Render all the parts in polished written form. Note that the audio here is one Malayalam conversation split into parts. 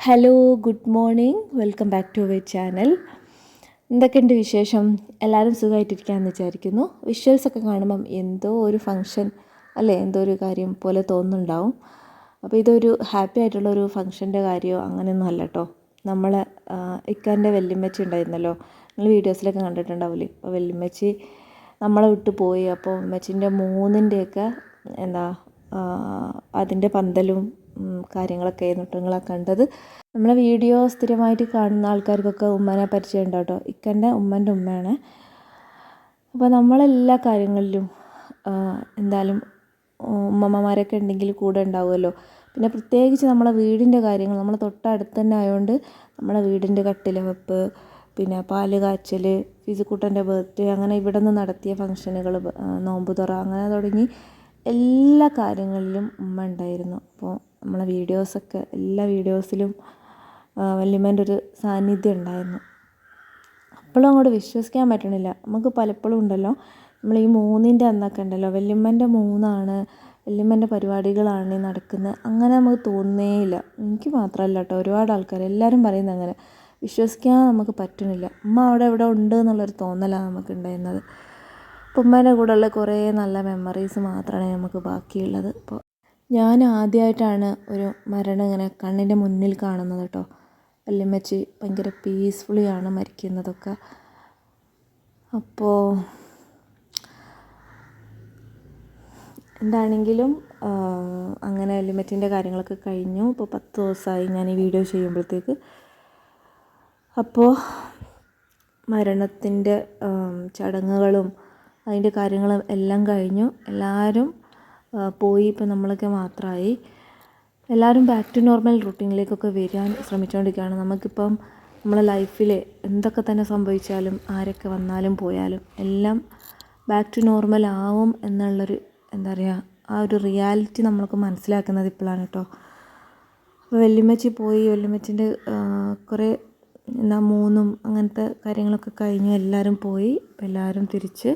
Hello, good morning. Welcome back to our channel. എന്തൊക്കെയുണ്ട് വിശേഷം? എല്ലാവരും സുഖമായിട്ടിരിക്കാമെന്ന് വിചാരിക്കുന്നു. വിഷ്വൽസൊക്കെ കാണുമ്പം എന്തോ ഒരു ഫങ്ഷൻ അല്ലേ, എന്തോ ഒരു കാര്യം പോലെ തോന്നുന്നുണ്ടാവും. അപ്പോൾ ഇതൊരു ഹാപ്പി ആയിട്ടുള്ളൊരു ഫങ്ഷൻ്റെ കാര്യമോ അങ്ങനെയൊന്നും അല്ല കേട്ടോ. നമ്മളെ ഇക്കാൻ്റെ വല്യമ്മച്ചി ഉണ്ടായിരുന്നല്ലോ, നിങ്ങൾ വീഡിയോസിലൊക്കെ കണ്ടിട്ടുണ്ടാവില്ലേ. അപ്പോൾ വല്യമ്മച്ചി നമ്മളെ വിട്ട് പോയി. അപ്പോൾ ഉമ്മച്ചിൻ്റെ മൂന്നിൻ്റെയൊക്കെ അതിൻ്റെ പന്തലും കാര്യങ്ങളൊക്കെ ആയിരുന്നു നിങ്ങളെ കണ്ടത്. നമ്മളെ വീഡിയോ സ്ഥിരമായിട്ട് കാണുന്ന ആൾക്കാർക്കൊക്കെ ഉമ്മനെ പരിചയം ഉണ്ടാവും കേട്ടോ. ഇക്കൻ്റെ ഉമ്മൻ്റെ ഉമ്മയാണ്. അപ്പോൾ നമ്മളെല്ലാ കാര്യങ്ങളിലും എന്തായാലും ഉമ്മമ്മമാരൊക്കെ ഉണ്ടെങ്കിൽ കൂടെ ഉണ്ടാവുമല്ലോ. പിന്നെ പ്രത്യേകിച്ച് നമ്മളെ വീടിൻ്റെ കാര്യങ്ങൾ നമ്മളെ തൊട്ടടുത്ത് തന്നെ ആയതുകൊണ്ട് നമ്മളെ വീടിൻ്റെ കട്ടില വെപ്പ്, പിന്നെ പാല് കാച്ചൽ, ഫിസിക്കുട്ടൻ്റെ ബർത്ത്ഡേ, അങ്ങനെ ഇവിടെ നിന്ന് നടത്തിയ ഫങ്ഷനുകൾ, നോമ്പുതുറ, അങ്ങനെ തുടങ്ങി എല്ലാ കാര്യങ്ങളിലും ഉമ്മ ഉണ്ടായിരുന്നു. അപ്പോൾ നമ്മളെ വീഡിയോസൊക്കെ എല്ലാ വീഡിയോസിലും വല്യമ്മേൻ്റെ ഒരു സാന്നിധ്യം ഉണ്ടായിരുന്നു. അപ്പോഴും അങ്ങോട്ട് വിശ്വസിക്കാൻ പറ്റണില്ല. നമുക്ക് പലപ്പോഴും ഉണ്ടല്ലോ, നമ്മൾ ഈ മൂന്നിൻ്റെ അന്നൊക്കെ ഉണ്ടല്ലോ, വല്യമ്മേൻ്റെ മൂന്നാണ്, വല്യമ്മേൻ്റെ പരിപാടികളാണ് നടക്കുന്നത്, അങ്ങനെ നമുക്ക് തോന്നുന്നേയില്ല. എനിക്ക് മാത്രമല്ല കേട്ടോ, ഒരുപാട് ആൾക്കാർ എല്ലാവരും പറയുന്നത് അങ്ങനെ. വിശ്വസിക്കാൻ നമുക്ക് പറ്റണില്ല. ഉമ്മ അവിടെ എവിടെ ഉണ്ട് എന്നുള്ളൊരു തോന്നലാണ് നമുക്ക് ഉണ്ടായിരുന്നത്. അപ്പോൾ ഉമ്മേൻ്റെ കൂടെയുള്ള കുറേ നല്ല മെമ്മറീസ് മാത്രമാണ് നമുക്ക് ബാക്കിയുള്ളത്. അപ്പോൾ ഞാൻ ആദ്യമായിട്ടാണ് ഒരു മരണം ഇങ്ങനെ കണ്ണിൻ്റെ മുന്നിൽ കാണുന്നത് കേട്ടോ. വല്യമ്മച്ചി ഭയങ്കര പീസ്ഫുള്ളിയാണ് മരിക്കുന്നതൊക്കെ. അപ്പോൾ എന്താണെങ്കിലും അങ്ങനെ വല്യമ്മച്ചീൻ്റെ കാര്യങ്ങളൊക്കെ കഴിഞ്ഞു. ഇപ്പോൾ 10 ദിവസമായി ഞാൻ ഈ വീഡിയോ ചെയ്യുമ്പോഴത്തേക്ക്. അപ്പോൾ മരണത്തിൻ്റെ ചടങ്ങുകളും അതിൻ്റെ കാര്യങ്ങളും എല്ലാം കഴിഞ്ഞു. എല്ലാവരും പോയി. ഇപ്പോൾ നമ്മളൊക്കെ മാത്രമായി. എല്ലാവരും ബാക്ക് ടു നോർമൽ റൂട്ടീനിലേക്കൊക്കെ വരാൻ ശ്രമിച്ചുകൊണ്ടിരിക്കുകയാണ്. നമുക്കിപ്പം നമ്മളെ ലൈഫിൽ എന്തൊക്കെ തന്നെ സംഭവിച്ചാലും ആരൊക്കെ വന്നാലും പോയാലും എല്ലാം ബാക്ക് ടു നോർമൽ ആവും എന്നുള്ളൊരു എന്താ പറയുക, ആ ഒരു റിയാലിറ്റി നമ്മൾക്ക് മനസ്സിലാക്കുന്നത് ഇപ്പോഴാണ് കേട്ടോ. അപ്പോൾ വല്യമ്മച്ചി പോയി. വല്യമ്മച്ചിൻ്റെ കുറേ മൂന്നും അങ്ങനത്തെ കാര്യങ്ങളൊക്കെ കഴിഞ്ഞു. എല്ലാവരും പോയി. അപ്പോൾ എല്ലാവരും തിരിച്ച്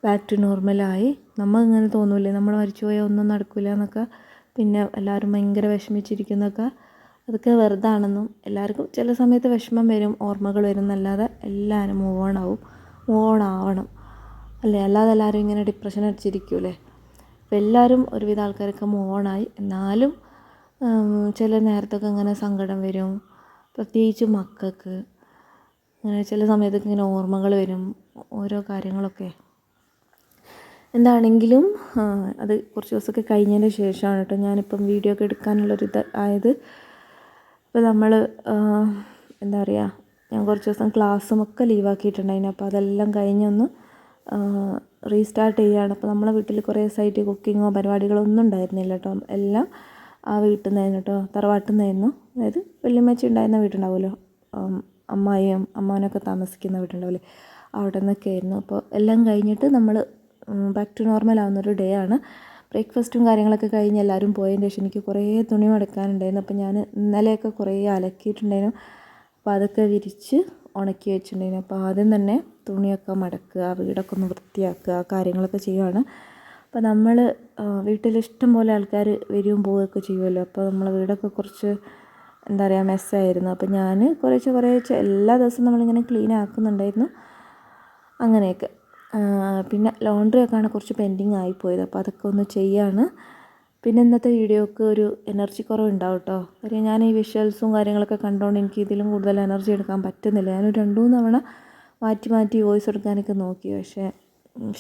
ബാക്ക് ടു നോർമലായി. നമ്മൾ ഇങ്ങനെ തോന്നൂലേ, നമ്മൾ മരിച്ചു പോയാൽ ഒന്നും നടക്കില്ല എന്നൊക്കെ. പിന്നെ എല്ലാവരും ഭയങ്കര വിഷമിച്ചിരിക്കുന്നൊക്കെ അതൊക്കെ വെറുതെ ആണെന്നും, എല്ലാവർക്കും ചില സമയത്ത് വിഷമം വരും, ഓർമ്മകൾ വരും എന്നല്ലാതെ എല്ലാവരും മൂവ് ഓൺ ആവണം അല്ലേ. അല്ലാതെ എല്ലാവരും ഇങ്ങനെ ഡിപ്രഷൻ അടിച്ചിരിക്കൂലേ. അപ്പോൾ എല്ലാവരും ഒരുവിധ ആൾക്കാരൊക്കെ മൂവ് ഓണായി. എന്നാലും ചില നേരത്തൊക്കെ ഇങ്ങനെ സങ്കടം വരും, പ്രത്യേകിച്ച് മക്കൾക്ക്. അങ്ങനെ ചില സമയത്തൊക്കെ ഇങ്ങനെ ഓർമ്മകൾ വരും, ഓരോ കാര്യങ്ങളൊക്കെ. എന്താണെങ്കിലും അത് കുറച്ച് ദിവസമൊക്കെ കഴിഞ്ഞതിന് ശേഷമാണ് കേട്ടോ ഞാനിപ്പം വീഡിയോ ഒക്കെ എടുക്കാനുള്ളൊരിത് ആയത്. ഇപ്പോൾ നമ്മൾ എന്താ പറയുക, ഞാൻ കുറച്ച് ദിവസം ക്ലാസ്സും ഒക്കെ ലീവാക്കിയിട്ടുണ്ടായിരുന്നു. അപ്പോൾ അതെല്ലാം കഴിഞ്ഞൊന്ന് റീസ്റ്റാർട്ട് ചെയ്യുകയാണ്. അപ്പോൾ നമ്മളെ വീട്ടിൽ കുറേ ദിവസമായിട്ട് കുക്കിങ്ങോ പരിപാടികളോ ഒന്നും ഉണ്ടായിരുന്നില്ല കേട്ടോ. എല്ലാം ആ വീട്ടിൽ നിന്നായിരുന്നു കേട്ടോ, തറവാട്ടിൽ നിന്നായിരുന്നു. അതായത് വല്യമ്മച്ചി ഉണ്ടായിരുന്ന വീട്ടുണ്ടാവുമല്ലോ, അമ്മായിയും അമ്മാവനൊക്കെ താമസിക്കുന്ന വീട്ടുണ്ടാവില്ലേ, അവിടെ നിന്നൊക്കെ ആയിരുന്നു. അപ്പോൾ എല്ലാം കഴിഞ്ഞിട്ട് നമ്മൾ ബാക്ക് ടു നോർമൽ ആവുന്നൊരു ഡേ ആണ്. ബ്രേക്ക്ഫാസ്റ്റും കാര്യങ്ങളൊക്കെ കഴിഞ്ഞ് എല്ലാവരും പോയതിന് ശേഷം എനിക്ക് കുറേ തുണി മടക്കാനുണ്ടായിരുന്നു. അപ്പോൾ ഞാൻ ഇന്നലെയൊക്കെ കുറേ അലക്കിയിട്ടുണ്ടായിരുന്നു. അപ്പോൾ അതൊക്കെ വിരിച്ച് ഉണക്കി വെച്ചിട്ടുണ്ടായിരുന്നു. അപ്പോൾ ആദ്യം തന്നെ തുണിയൊക്കെ മടക്കുക, വീടൊക്കെ ഒന്ന് വൃത്തിയാക്കുക, കാര്യങ്ങളൊക്കെ ചെയ്യുകയാണ്. അപ്പോൾ നമ്മൾ വീട്ടിൽ ഇഷ്ടം പോലെ ആൾക്കാർ വരികയും പോവുകയൊക്കെ ചെയ്യുമല്ലോ. അപ്പോൾ നമ്മളെ വീടൊക്കെ കുറച്ച് എന്താ പറയുക മെസ്സായിരുന്നു. അപ്പോൾ ഞാൻ കുറേശ്ശെ എല്ലാ ദിവസവും നമ്മളിങ്ങനെ ക്ലീൻ ആക്കുന്നുണ്ടായിരുന്നു. അങ്ങനെയൊക്കെ. പിന്നെ ലോണ്ട്രിയൊക്കെയാണ് കുറച്ച് പെൻഡിങ് ആയിപ്പോയത്. അപ്പോൾ അതൊക്കെ ഒന്ന് ചെയ്യാണ്. പിന്നെ ഇന്നത്തെ വീഡിയോക്ക് ഒരു എനർജി കുറവുണ്ടാവും കേട്ടോ. കാര്യം ഞാൻ ഈ വിഷ്വൽസും കാര്യങ്ങളൊക്കെ കണ്ടുകൊണ്ട് എനിക്ക് ഇതിലും കൂടുതൽ എനർജി എടുക്കാൻ പറ്റുന്നില്ല. ഞാനൊരു 2-3 തവണ മാറ്റി വോയിസ് എടുക്കാനൊക്കെ നോക്കി, പക്ഷേ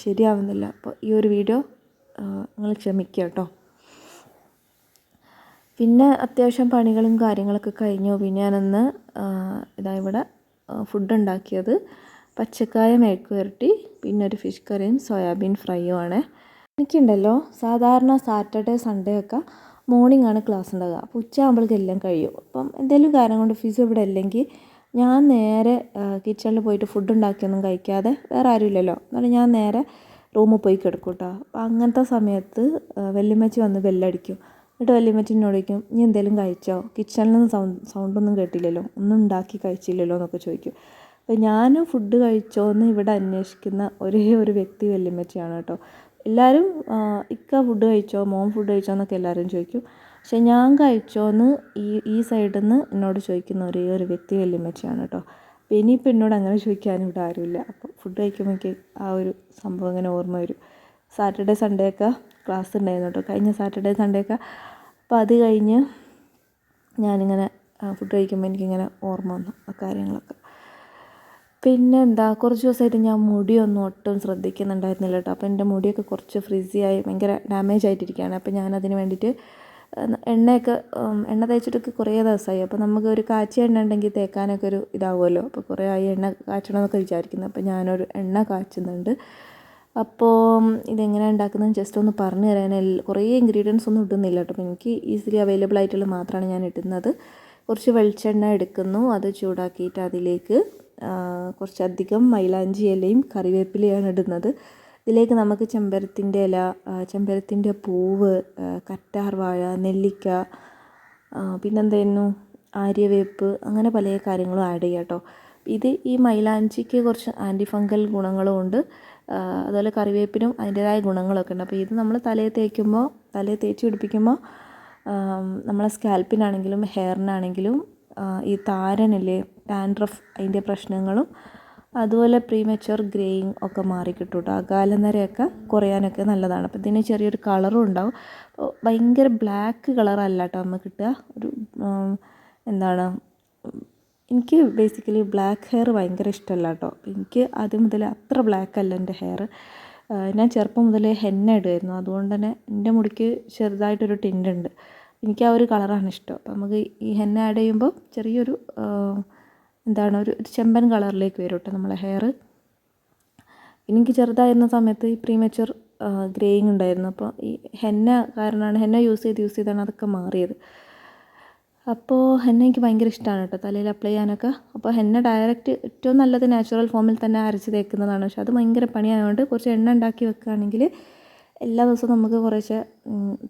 ശരിയാവുന്നില്ല. അപ്പോൾ ഈ ഒരു വീഡിയോ നിങ്ങൾ ക്ഷമിക്കുക കേട്ടോ. പിന്നെ അത്യാവശ്യം പണികളും കാര്യങ്ങളൊക്കെ കഴിഞ്ഞു. പിന്നെ ഞാനന്ന് ഇവിടെ ഫുഡ് ഉണ്ടാക്കിയത് പച്ചക്കായ മെഴുക്ക് പുരട്ടി, പിന്നെ ഒരു ഫിഷ് കറിയും സോയാബീൻ ഫ്രൈയും ആണ്. എനിക്കുണ്ടല്ലോ സാധാരണ സാറ്റർഡേ സൺഡേ ഒക്കെ മോർണിംഗ് ആണ് ക്ലാസ് ഉണ്ടാകുക. അപ്പോൾ ഉച്ചയാകുമ്പോഴേക്കും എല്ലാം കഴിയും. അപ്പം എന്തെങ്കിലും കാരണം കൊണ്ട് ഫിസ് ഇവിടെ ഇല്ലെങ്കിൽ ഞാൻ നേരെ കിച്ചണിൽ പോയിട്ട് ഫുഡ് ഉണ്ടാക്കിയൊന്നും കഴിക്കാതെ, വേറെ ആരും ഇല്ലല്ലോ, എന്നാലും ഞാൻ നേരെ റൂമിൽ പോയി കിടക്കും കേട്ടോ. അപ്പോൾ അങ്ങനത്തെ സമയത്ത് വല്യമ്മച്ചി വന്ന് ബെല്ലടിക്കും. എന്നിട്ട് വല്യമ്മച്ചി എന്നോട് ചോദിക്കും, നീ എന്തെങ്കിലും കഴിച്ചോ, കിച്ചണിൽ നിന്ന് സൗണ്ടൊന്നും കേട്ടില്ലല്ലോ, ഒന്നും ഉണ്ടാക്കി കഴിച്ചില്ലല്ലോ എന്നൊക്കെ ചോദിക്കും. അപ്പോൾ ഞാൻ ഫുഡ് കഴിച്ചോ എന്ന് ഇവിടെ അന്വേഷിക്കുന്ന ഒരേ ഒരു വ്യക്തി വല്യമ്മച്ചിയാണ് കേട്ടോ. എല്ലാവരും ഇക്ക ഫുഡ് കഴിച്ചോ, മോൻ ഫുഡ് കഴിച്ചോ എന്നൊക്കെ എല്ലാവരും ചോദിക്കും. പക്ഷെ ഞാൻ കഴിച്ചോന്ന് ഈ സൈഡിൽ നിന്ന് എന്നോട് ചോദിക്കുന്ന ഒരേ ഒരു വ്യക്തി വല്യമ്മച്ചിയാണ് കേട്ടോ. അപ്പോൾ ഇനിയിപ്പോൾ എന്നോട് അങ്ങനെ ചോദിക്കാനും ഇവിടെ ആരുമില്ല. അപ്പോൾ ഫുഡ് കഴിക്കുമ്പോൾ എനിക്ക് ആ ഒരു സംഭവം ഇങ്ങനെ ഓർമ്മ വരും. സാറ്റർഡേ സൺഡേ ഒക്കെ ക്ലാസ് ഉണ്ടായിരുന്നു കേട്ടോ, കഴിഞ്ഞ സാറ്റർഡേ സൺഡേ ഒക്കെ. അപ്പോൾ അത് കഴിഞ്ഞ് ഞാനിങ്ങനെ ഫുഡ് കഴിക്കുമ്പോൾ എനിക്കിങ്ങനെ ഓർമ്മ വന്നു ആ കാര്യങ്ങളൊക്കെ. പിന്നെ എന്താ, കുറച്ച് ദിവസമായിട്ട് ഞാൻ മുടിയൊന്നും ഒട്ടും ശ്രദ്ധിക്കുന്നുണ്ടായിരുന്നില്ല കേട്ടോ. അപ്പോൾ എൻ്റെ മുടിയൊക്കെ കുറച്ച് ഫ്രിസിയായി ഭയങ്കര ഡാമേജ് ആയിട്ടിരിക്കുകയാണ്. അപ്പോൾ ഞാനതിന് വേണ്ടിയിട്ട് എണ്ണ തേച്ചിട്ടൊക്കെ കുറേ ദിവസമായി. അപ്പോൾ നമുക്ക് ഒരു കാച്ചിയ എണ്ണ ഉണ്ടെങ്കിൽ തേക്കാനൊക്കെ ഒരു ഇതാവുമല്ലോ. അപ്പോൾ കുറേ ആയി എണ്ണ കാച്ചണമെന്നൊക്കെ വിചാരിക്കുന്നത്. അപ്പോൾ ഞാനൊരു എണ്ണ കാച്ചുന്നുണ്ട്. അപ്പോൾ ഇതെങ്ങനെ ഉണ്ടാക്കുന്നത് ജസ്റ്റ് ഒന്ന് പറഞ്ഞു തരാൻ. കുറേ ഇൻഗ്രീഡിയൻസ് ഒന്നും ഇടുന്നില്ല കേട്ടോ. അപ്പോൾ എനിക്ക് ഈസിലി അവൈലബിൾ ആയിട്ടുള്ള മാത്രമാണ് ഞാൻ ഇടുന്നത്. കുറച്ച് വെളിച്ചെണ്ണ എടുക്കുന്നു, അത് ചൂടാക്കിയിട്ട് അതിലേക്ക് കുറച്ചധികം മൈലാഞ്ചി ഇലയും കറിവേപ്പിലയാണ് ഇടുന്നത്. ഇതിലേക്ക് നമുക്ക് ചെമ്പരത്തിൻ്റെ ഇല, ചെമ്പരത്തിൻ്റെ പൂവ്, കറ്റാർവാഴ, നെല്ലിക്ക, പിന്നെന്തായിരുന്നു ആര്യവേപ്പ്, അങ്ങനെ പല കാര്യങ്ങളും ആഡ് ചെയ്യാം കേട്ടോ. ഈ മൈലാഞ്ചിക്ക് കുറച്ച് ആൻറ്റി ഫംഗൽ ഗുണങ്ങളും ഉണ്ട്. അതുപോലെ കറിവേപ്പിനും അതിൻ്റേതായ ഗുണങ്ങളൊക്കെ ഉണ്ട്. അപ്പോൾ ഇത് നമ്മൾ തലയിൽ തേച്ച് പിടിപ്പിക്കുമ്പോൾ നമ്മളെ സ്കാൽപ്പിനാണെങ്കിലും ഹെയറിനാണെങ്കിലും ഈ താരനില്ലേ, ഡാൻഡ്രഫ്, അതിൻ്റെ പ്രശ്നങ്ങളും അതുപോലെ പ്രീമച്വർ ഗ്രേയിങ് ഒക്കെ മാറിക്കിട്ടും കേട്ടോ. അകാലനരയൊക്കെ കുറയാനൊക്കെ നല്ലതാണ്. അപ്പോൾ ഇതിന് ചെറിയൊരു കളറും ഉണ്ടാവും. ഭയങ്കര ബ്ലാക്ക് കളറല്ല കേട്ടോ നമുക്ക് കിട്ടുക. ഒരു എന്താണ്, എനിക്ക് ബേസിക്കലി ബ്ലാക്ക് ഹെയർ ഭയങ്കര ഇഷ്ടമല്ല കേട്ടോ. എനിക്ക് ആദ്യം മുതലേ അത്ര ബ്ലാക്ക് അല്ല എൻ്റെ ഹെയർ. ഞാൻ ചെറുപ്പം മുതലേ ഹെന്ന ഇടുമായിരുന്നു. അതുകൊണ്ട് തന്നെ എൻ്റെ മുടിക്ക് ചെറുതായിട്ടൊരു ടിൻ്റുണ്ട്. എനിക്ക് ആ ഒരു കളറാണ് ഇഷ്ടം. അപ്പോൾ നമുക്ക് ഈ ഹെന്ന ആഡ് ചെയ്യുമ്പോൾ ചെറിയൊരു ഒരു ചെമ്പൻ കളറിലേക്ക് വരും കേട്ടോ നമ്മളെ ഹെയർ. എനിക്ക് ചെറുതായിരുന്ന സമയത്ത് ഈ പ്രീമച്വർ ഗ്രേയിങ് ഉണ്ടായിരുന്നു. അപ്പോൾ ഈ ഹെന്ന കാരണമാണ്, ഹെന്ന യൂസ് ചെയ്താണ് അതൊക്കെ മാറിയത്. അപ്പോൾ ഹെന്ന എനിക്ക് ഭയങ്കര ഇഷ്ടമാണ് കേട്ടോ തലയിൽ അപ്ലൈ ചെയ്യാനൊക്കെ. അപ്പോൾ ഹെന്ന ഡയറക്റ്റ് ഏറ്റവും നല്ലത് നാച്ചുറൽ ഫോമിൽ തന്നെ അരച്ച് തേക്കുന്നതാണ്. പക്ഷെ അത് ഭയങ്കര പണിയായതുകൊണ്ട് കുറച്ച് എണ്ണ ഉണ്ടാക്കി വെക്കുകയാണെങ്കിൽ എല്ലാ ദിവസവും നമുക്ക് കുറച്ച്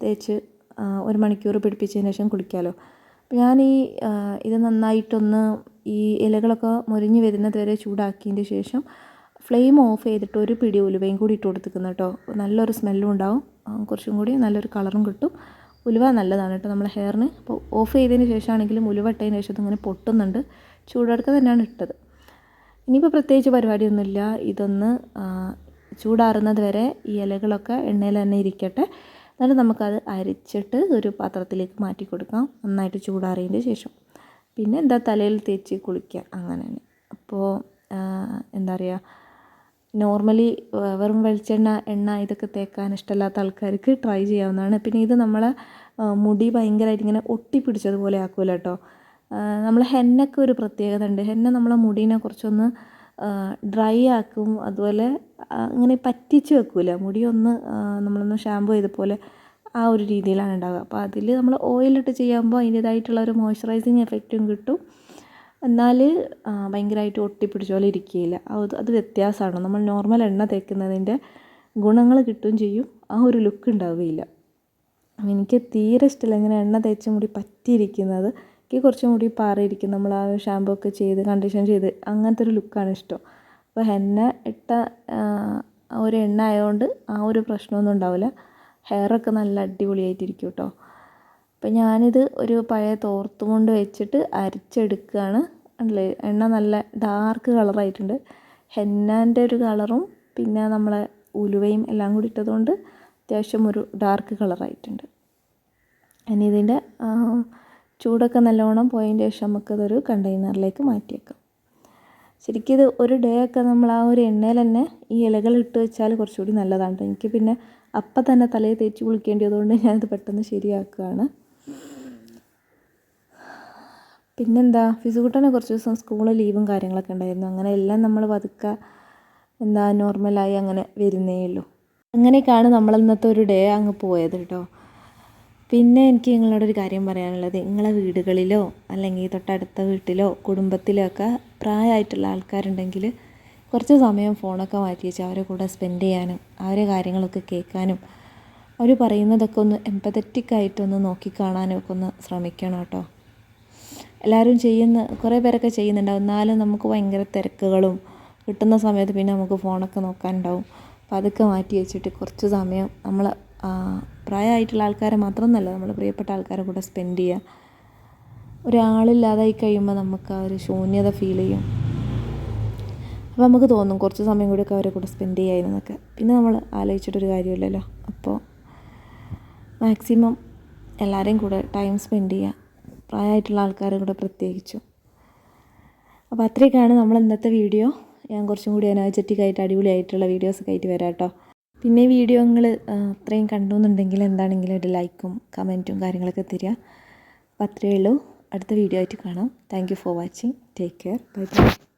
തേച്ച് 1 മണിക്കൂർ പിടിപ്പിച്ചതിന് ശേഷം കുളിക്കാമല്ലോ. അപ്പോൾ ഞാൻ ഇത് നന്നായിട്ടൊന്ന് ഈ ഇലകളൊക്കെ മുരിഞ്ഞ് വരുന്നത് വരെ ചൂടാക്കിയതിന് ശേഷം ഫ്ലെയിം ഓഫ് ചെയ്തിട്ട് ഒരു പിടി ഉലുവയും കൂടി ഇട്ട് കൊടുത്തിരിക്കുന്നു കേട്ടോ. നല്ലൊരു സ്മെല്ലും ഉണ്ടാവും, കുറച്ചും കൂടി നല്ലൊരു കളറും കിട്ടും. ഉലുവ നല്ലതാണ് കേട്ടോ നമ്മളെ ഹെയറിന്. അപ്പോൾ ഓഫ് ചെയ്തതിന് ശേഷമാണെങ്കിലും ഉലുവ ഇട്ടതിന് ശേഷം ഇങ്ങനെ പൊട്ടുന്നുണ്ട്. ചൂടെടുക്ക തന്നെയാണ് ഇട്ടത്. ഇനിയിപ്പോൾ പ്രത്യേകിച്ച് പരിപാടിയൊന്നുമില്ല. ഇതൊന്ന് ചൂടാറുന്നത് വരെ ഈ ഇലകളൊക്കെ എണ്ണയിൽ തന്നെ ഇരിക്കട്ടെ. എന്നിട്ട് നമുക്കത് അരിച്ചിട്ട് ഒരു പാത്രത്തിലേക്ക് മാറ്റി കൊടുക്കാം, നന്നായിട്ട് ചൂടാറിയതിന് ശേഷം. പിന്നെ തലയിൽ തേച്ച് കുളിക്കുക, അങ്ങനെ തന്നെ. അപ്പോൾ നോർമലി വെറും വെളിച്ചെണ്ണ, എണ്ണ ഇതൊക്കെ തേക്കാൻ ഇഷ്ടമില്ലാത്ത ആൾക്കാർക്ക് ട്രൈ ചെയ്യാവുന്നതാണ്. പിന്നെ ഇത് നമ്മളെ മുടി ഭയങ്കരമായിട്ട് ഇങ്ങനെ ഒട്ടിപ്പിടിച്ചതുപോലെ ആക്കുമല്ലോ കേട്ടോ. നമ്മൾ ഹെന്നൊക്കെ ഒരു പ്രത്യേകത ഉണ്ട്. ഹെന്ന നമ്മളെ മുടീനെ കുറച്ചൊന്ന് ഡ്രൈ ആക്കും. അതുപോലെ ഇങ്ങനെ പറ്റിച്ച് വെക്കൂല, മുടിയൊന്ന് നമ്മളൊന്ന് ഷാമ്പു ചെയ്ത പോലെ ആ ഒരു രീതിയിലാണ് ഉണ്ടാകുക. അപ്പോൾ അതിൽ നമ്മൾ ഓയിലിട്ട് ചെയ്യുമ്പോൾ അതിൻ്റേതായിട്ടുള്ള ഒരു മോയ്സ്ചറൈസിങ് എഫക്റ്റും കിട്ടും. എന്നാൽ ഭയങ്കരമായിട്ട് ഒട്ടിപ്പിടിച്ച പോലെ ഇരിക്കുകയില്ല. അത് വ്യത്യാസമാണ്. നമ്മൾ നോർമൽ എണ്ണ തേക്കുന്നതിൻ്റെ ഗുണങ്ങൾ കിട്ടുകയും ചെയ്യും, ആ ഒരു ലുക്ക് ഉണ്ടാവുകയില്ല. എനിക്ക് തീരെ ഇഷ്ടമില്ല ഇങ്ങനെ എണ്ണ തേച്ച് മുടി പറ്റിയിരിക്കുന്നത്. എനിക്ക് കുറച്ചും കൂടി പാറിയിരിക്കും. നമ്മൾ ആ ഷാമ്പൂ ഒക്കെ ചെയ്ത് കണ്ടീഷൻ ചെയ്ത് അങ്ങനത്തെ ഒരു ലുക്കാണ് ഇഷ്ടം. അപ്പോൾ ഹെന്ന ഇട്ട ഒരു എണ്ണ ആയതുകൊണ്ട് ആ ഒരു പ്രശ്നമൊന്നും ഉണ്ടാവില്ല. ഹെയറൊക്കെ നല്ല അടിപൊളിയായിട്ടിരിക്കും കേട്ടോ. അപ്പോൾ ഞാനിത് ഒരു പഴയ തോർത്തും കൊണ്ട് വെച്ചിട്ട് അരിച്ചെടുക്കുകയാണ്. അല്ലേ, എണ്ണ നല്ല ഡാർക്ക് കളറായിട്ടുണ്ട്. ഹെന്നാൻ്റെ ഒരു കളറും പിന്നെ നമ്മളെ ഉലുവയും എല്ലാം കൂടി ഇട്ടതുകൊണ്ട് അത്യാവശ്യം ഒരു ഡാർക്ക് കളറായിട്ടുണ്ട്. ഇനി ഇതിൻ്റെ ചൂടൊക്കെ നല്ലോണം പോയതിന് ശേഷം നമുക്കതൊരു കണ്ടെയ്നറിലേക്ക് മാറ്റിയേക്കാം. ശരിക്കും ഇത് ഒരു ഡേ ഒക്കെ നമ്മൾ ആ ഒരു എണ്ണയിൽ തന്നെ ഈ ഇലകൾ ഇട്ട് വെച്ചാൽ കുറച്ചുകൂടി നല്ലതാണ്. എനിക്ക് പിന്നെ അപ്പം തന്നെ തലയിൽ തേച്ച് കുളിക്കേണ്ടതുകൊണ്ട് ഞാനിത് പെട്ടെന്ന് ശരിയാക്കുകയാണ്. പിന്നെന്താ, ഫിസുകുട്ടനെ കുറച്ച് ദിവസം സ്കൂളിൽ ലീവും കാര്യങ്ങളൊക്കെ ഉണ്ടായിരുന്നു. അങ്ങനെ എല്ലാം നമ്മൾ പതുക്കെ നോർമലായി അങ്ങനെ വരുന്നേ ഉള്ളൂ. അങ്ങനെയൊക്കെയാണ് നമ്മളിന്നത്തെ ഒരു ഡേ അങ്ങ് പോയത് കേട്ടോ. പിന്നെ എനിക്ക് നിങ്ങളോടൊരു കാര്യം പറയാനുള്ളത്, നിങ്ങളെ വീടുകളിലോ അല്ലെങ്കിൽ തൊട്ടടുത്ത വീട്ടിലോ കുടുംബത്തിലോ ഒക്കെ പ്രായമായിട്ടുള്ള ആൾക്കാരുണ്ടെങ്കിൽ കുറച്ച് സമയം ഫോണൊക്കെ മാറ്റി വെച്ച് അവരെ കൂടെ സ്പെൻഡ് ചെയ്യാനും അവരെ കാര്യങ്ങളൊക്കെ കേൾക്കാനും അവർ പറയുന്നതൊക്കെ ഒന്ന് എമ്പതറ്റിക്കായിട്ടൊന്ന് നോക്കിക്കാണാനും ഒക്കെ ഒന്ന് ശ്രമിക്കണം കേട്ടോ. എല്ലാവരും കുറേ പേരൊക്കെ ചെയ്യുന്നുണ്ടാവും. എന്നാലും നമുക്ക് ഭയങ്കര തിരക്കുകളും കിട്ടുന്ന സമയത്ത് പിന്നെ നമുക്ക് ഫോണൊക്കെ നോക്കാനുണ്ടാവും. അപ്പോൾ അതൊക്കെ മാറ്റി വെച്ചിട്ട് കുറച്ച് സമയം നമ്മൾ പ്രായമായിട്ടുള്ള ആൾക്കാരെ മാത്രമൊന്നുമല്ല, നമ്മൾ പ്രിയപ്പെട്ട ആൾക്കാരെ കൂടെ സ്പെൻഡ് ചെയ്യുക. ഒരാളില്ലാതായി കഴിയുമ്പോൾ നമുക്ക് ആ ഒരു ശൂന്യത ഫീൽ ചെയ്യും. അപ്പോൾ നമുക്ക് തോന്നും കുറച്ച് സമയം കൂടിയൊക്കെ അവരെ കൂടെ സ്പെൻഡ് ചെയ്യാമെന്നൊക്കെ. പിന്നെ നമ്മൾ ആലോചിച്ചിട്ടൊരു കാര്യമില്ലല്ലോ. അപ്പോൾ മാക്സിമം എല്ലാവരെയും കൂടെ ടൈം സ്പെൻഡ് ചെയ്യുക, പ്രായമായിട്ടുള്ള ആൾക്കാരെ കൂടെ പ്രത്യേകിച്ചും. അപ്പോൾ അത്രയൊക്കെയാണ് നമ്മൾ ഇന്നത്തെ വീഡിയോ. ഞാൻ കുറച്ചും കൂടി എനർജറ്റിക് ആയിട്ട് അടിപൊളിയായിട്ടുള്ള വീഡിയോസൊക്കെ ആയിട്ട് വരാം കേട്ടോ. പിന്നെ വീഡിയോ നിങ്ങൾ അത്രയും കണ്ടു എന്നുണ്ടെങ്കിൽ എന്താണെങ്കിലും ഒരു ലൈക്കും കമൻറ്റും കാര്യങ്ങളൊക്കെ തരിക. അപ്പോൾ അത്രയേ ഉള്ളൂ. അടുത്ത വീഡിയോ ആയിട്ട് കാണാം. Thank you for watching. Take care. Bye bye.